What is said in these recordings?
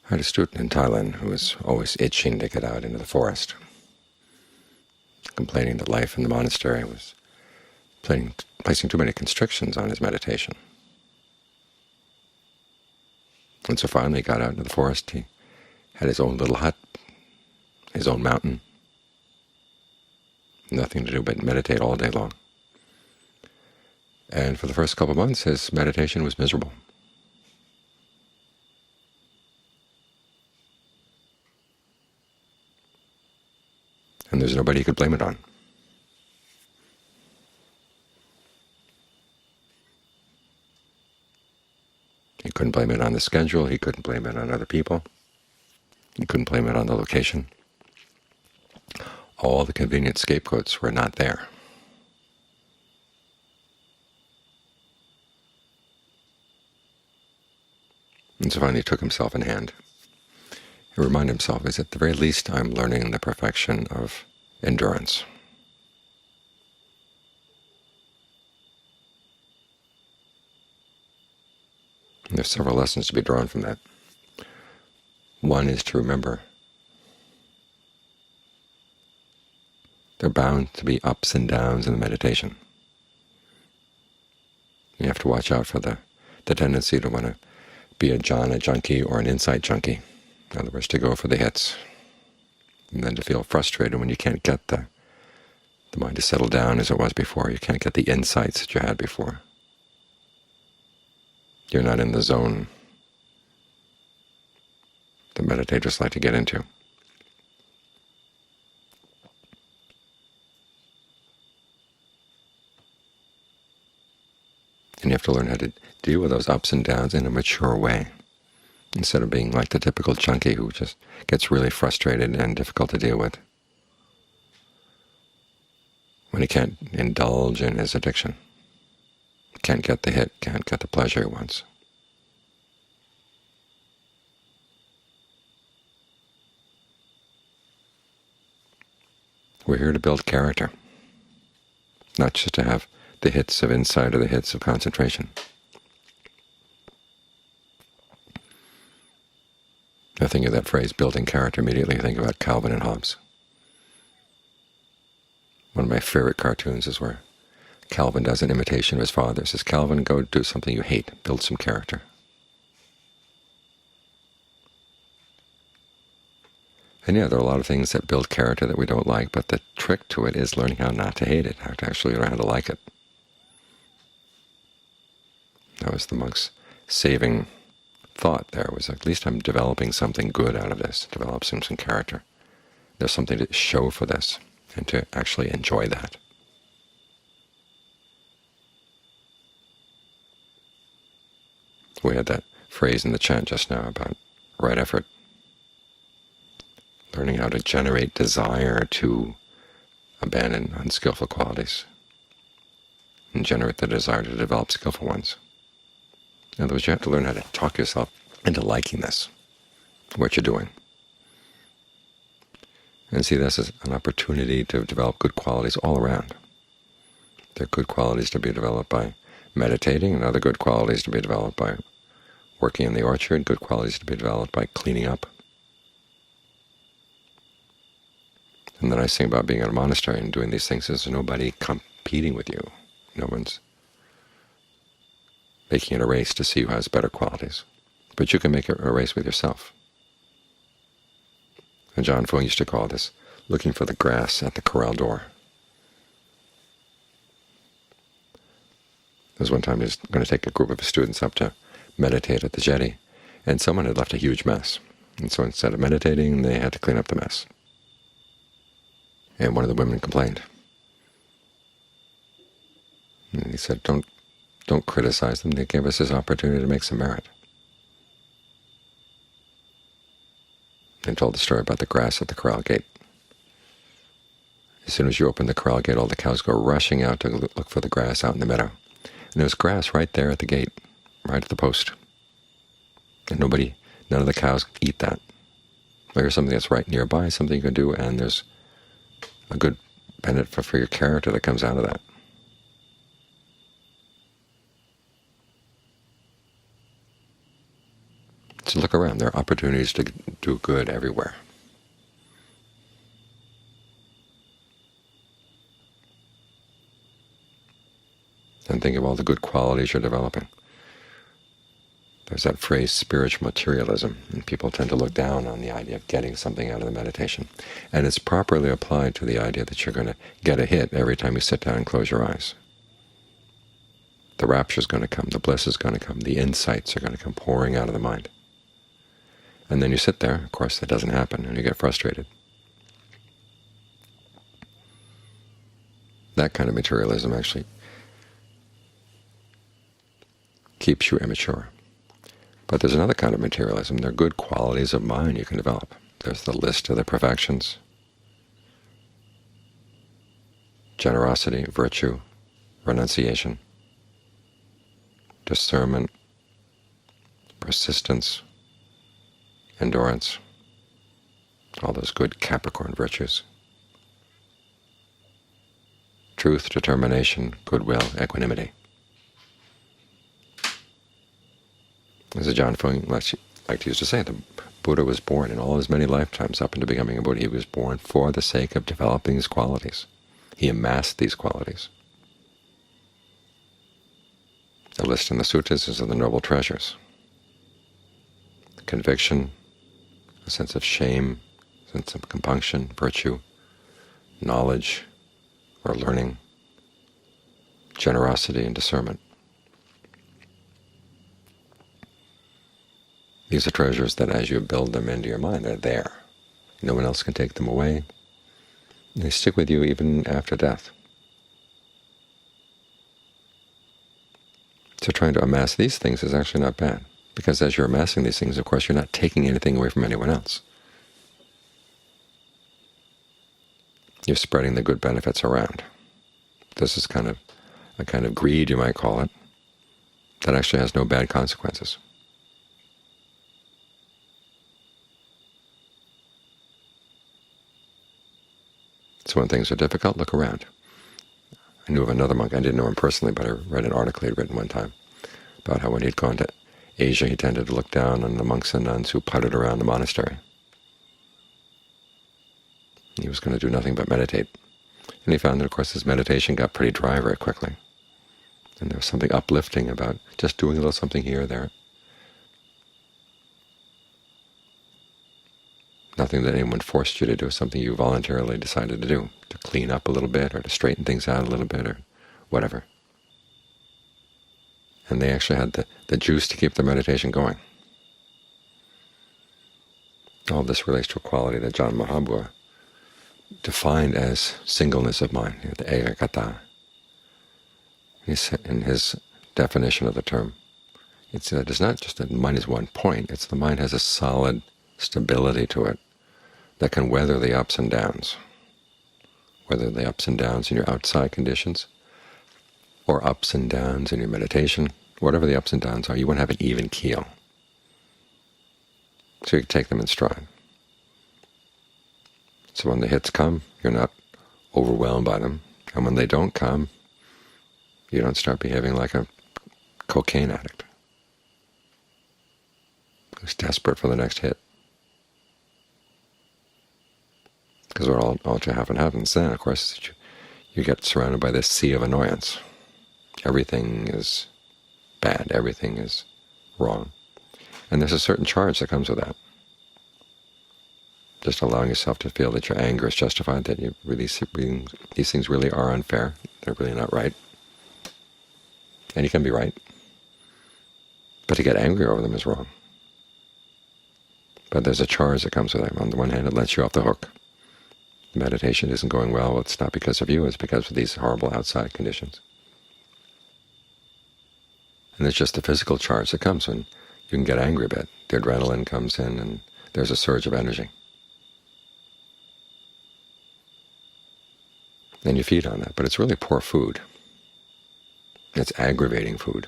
I had a student in Thailand who was always itching to get out into the forest, complaining that life in the monastery was placing too many constrictions on his meditation. And so finally he got out into the forest. He had his own little hut, his own mountain, nothing to do but meditate all day long. And for the first couple of months his meditation was miserable. And there's nobody he could blame it on. He couldn't blame it on the schedule, he couldn't blame it on other people, he couldn't blame it on the location. All the convenient scapegoats were not there. And so finally he took himself in hand. He reminded himself, is at the very least I'm learning the perfection of endurance. And there's several lessons to be drawn from that. One is to remember there are bound to be ups and downs in the meditation. You have to watch out for the tendency to want to be a jhana junkie or an insight junkie. In other words, to go for the hits, and then to feel frustrated when you can't get the mind to settle down as it was before. You can't get the insights that you had before. You're not in the zone that meditators like to get into. And you have to learn how to deal with those ups and downs in a mature way, instead of being like the typical junkie who just gets really frustrated and difficult to deal with when he can't indulge in his addiction, can't get the hit, can't get the pleasure he wants. We're here to build character, not just to have the hits of insight or the hits of concentration. I think of that phrase, building character, immediately I think about Calvin and Hobbes. One of my favorite cartoons is where Calvin does an imitation of his father. He says, Calvin, go do something you hate, build some character. And yeah, there are a lot of things that build character that we don't like, but the trick to it is learning how not to hate it, how to actually learn how to like it. That was the monk's saving thought there, was at least I'm developing something good out of this, develop some character. There's something to show for this, and to actually enjoy that. We had that phrase in the chant just now about right effort, learning how to generate desire to abandon unskillful qualities and generate the desire to develop skillful ones. In other words, you have to learn how to talk yourself into liking this, what you're doing. And see this as an opportunity to develop good qualities all around. There are good qualities to be developed by meditating, and other good qualities to be developed by working in the orchard, good qualities to be developed by cleaning up. And the nice thing about being in a monastery and doing these things is there's nobody competing with you. No one's making it a race to see who has better qualities. But you can make it a race with yourself. And John Fung used to call this looking for the grass at the corral door. There was one time he was going to take a group of his students up to meditate at the jetty, and someone had left a huge mess. And so instead of meditating, they had to clean up the mess. And one of the women complained. And he said, don't criticize them. They gave us this opportunity to make some merit. And told the story about the grass at the corral gate. As soon as you open the corral gate, all the cows go rushing out to look for the grass out in the meadow. And there was grass right there at the gate, right at the post. And none of the cows eat that. There's something that's right nearby, something you can do, and there's a good benefit for your character that comes out of that. So look around. There are opportunities to do good everywhere. And think of all the good qualities you're developing. There's that phrase, spiritual materialism, and people tend to look down on the idea of getting something out of the meditation. And it's properly applied to the idea that you're going to get a hit every time you sit down and close your eyes. The rapture is going to come, the bliss is going to come, the insights are going to come pouring out of the mind. And then you sit there, of course that doesn't happen, and you get frustrated. That kind of materialism actually keeps you immature. But there's another kind of materialism. There are good qualities of mind you can develop. There's the list of the perfections: generosity, virtue, renunciation, discernment, persistence, endurance, all those good Capricorn virtues. Truth, determination, goodwill, equanimity. As John Fung liked to used to say, the Buddha was born in all his many lifetimes up into becoming a Buddha. He was born for the sake of developing these qualities. He amassed these qualities. The list in the suttas is of the noble treasures: conviction, a sense of shame, a sense of compunction, virtue, knowledge or learning, generosity, and discernment. These are treasures that as you build them into your mind, they're there. No one else can take them away. They stick with you even after death. So trying to amass these things is actually not bad, because as you're amassing these things, of course, you're not taking anything away from anyone else. You're spreading the good benefits around. This is a kind of greed, you might call it, that actually has no bad consequences. So when things are difficult, look around. I knew of another monk. I didn't know him personally, but I read an article he'd written one time about how when he'd gone to Asia, he tended to look down on the monks and nuns who puttered around the monastery. He was going to do nothing but meditate. And he found that, of course, his meditation got pretty dry very quickly. And there was something uplifting about just doing a little something here or there. Nothing that anyone forced you to do, something you voluntarily decided to do, to clean up a little bit or to straighten things out a little bit or whatever. And they actually had the juice to keep their meditation going. All this relates to a quality that John Mahabua defined as singleness of mind, the ekagata. In his definition of the term, it's not just that the mind is one point, it's the mind has a solid stability to it that can weather the ups and downs, whether the ups and downs in your outside conditions or ups and downs in your meditation. Whatever the ups and downs are, you want to have an even keel, so you can take them in stride. So when the hits come, you're not overwhelmed by them, and when they don't come, you don't start behaving like a cocaine addict who's desperate for the next hit. Because what all too often happens then, of course, is that you get surrounded by this sea of annoyance. Everything is bad, everything is wrong. And there's a certain charge that comes with that. Just allowing yourself to feel that your anger is justified, that these things really are unfair, they're really not right. And you can be right. But to get angry over them is wrong. But there's a charge that comes with it. On the one hand, it lets you off the hook. The meditation isn't going well, it's not because of you, it's because of these horrible outside conditions. And it's just the physical charge that comes when you can get angry a bit. The adrenaline comes in and there's a surge of energy. Then you feed on that, but it's really poor food. It's aggravating food.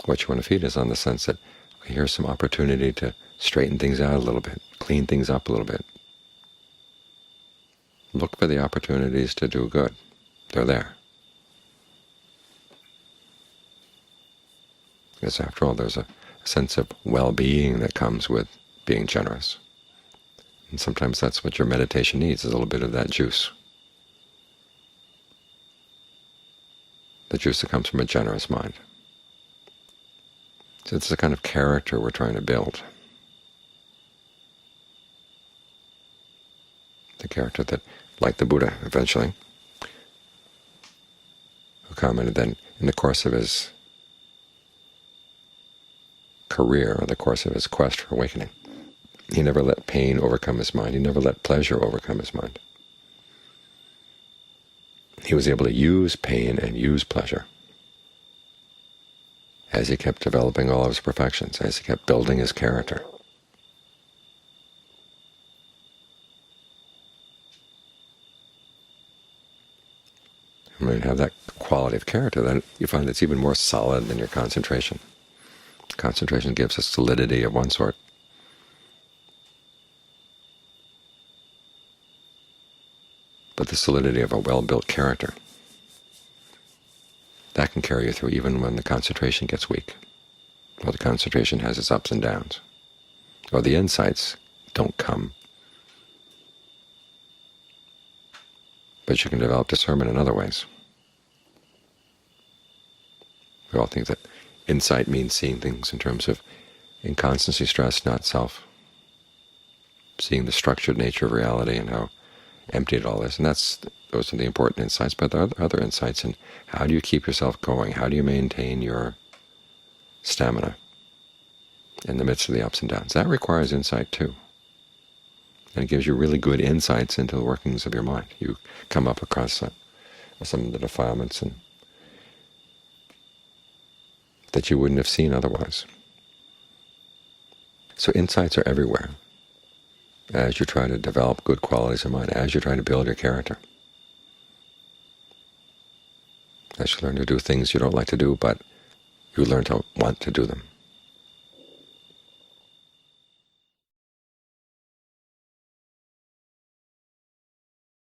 What you want to feed is on the sense that, okay, here's some opportunity to straighten things out a little bit, clean things up a little bit. Look for the opportunities to do good. They're there. Because after all, there's a sense of well-being that comes with being generous. And sometimes that's what your meditation needs, is a little bit of that juice. The juice that comes from a generous mind. So it's the kind of character we're trying to build. The character that, like the Buddha eventually, who commented that in the course of his career, or the course of his quest for awakening, he never let pain overcome his mind. He never let pleasure overcome his mind. He was able to use pain and use pleasure as he kept developing all of his perfections, as he kept building his character. And when you have that quality of character, then you find it's even more solid than your concentration. Concentration gives a solidity of one sort. But the solidity of a well-built character, that can carry you through even when the concentration gets weak, or the concentration has its ups and downs, or the insights don't come. But you can develop discernment in other ways. We all think that insight means seeing things in terms of inconstancy, stress, not self, seeing the structured nature of reality and how empty it all is. And those are the important insights, but there are other insights in how do you keep yourself going, how do you maintain your stamina in the midst of the ups and downs. That requires insight too. And it gives you really good insights into the workings of your mind. You come up across some of the defilements that you wouldn't have seen otherwise. So insights are everywhere as you try to develop good qualities of mind, as you try to build your character, as you learn to do things you don't like to do, but you learn to want to do them.